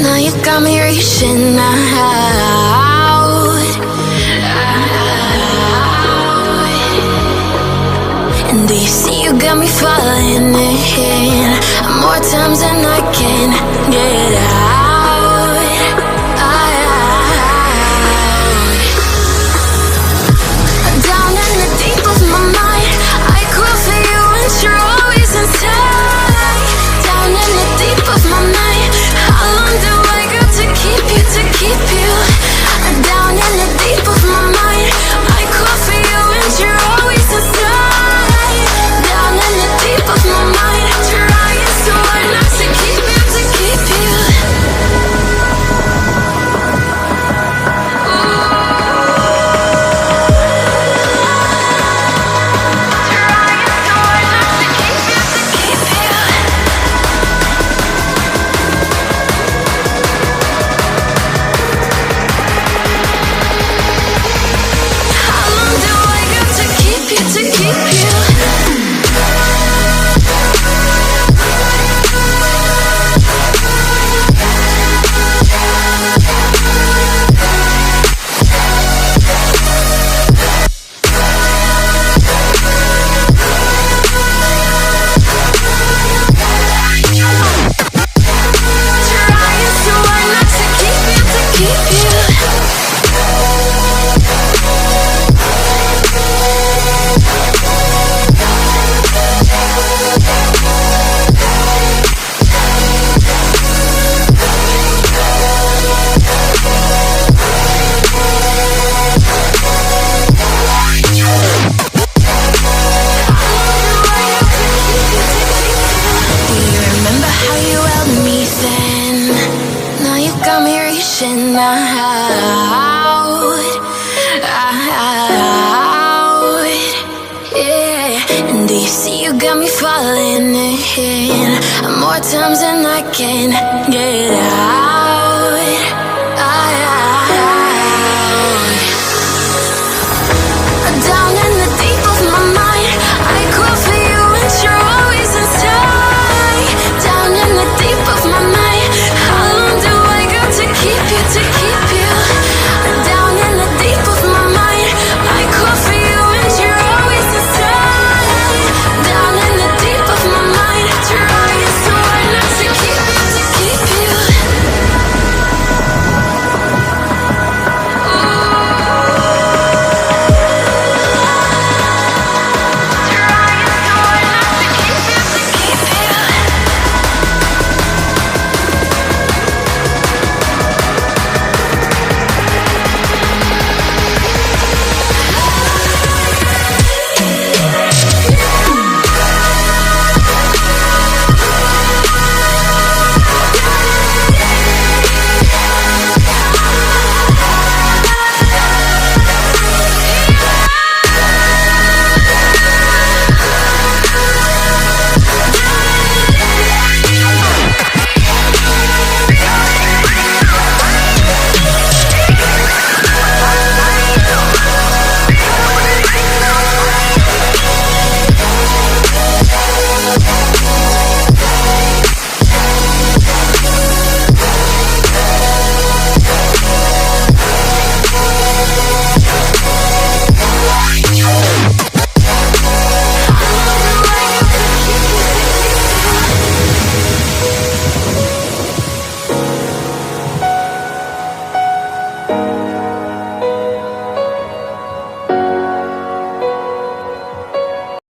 Now you got me reaching out. And do you see you got me falling in more times than I can get out. Down in the deep of my mind, I crawl for you and you're always inside. Down in the deep of my mind, how long do I got to keep you, to keep you? Down in the deep of my mind, I crawl for you and you're always inside. Down in the deep of my mind, trying so hard not to keep you, to keep you. More times than I can get out.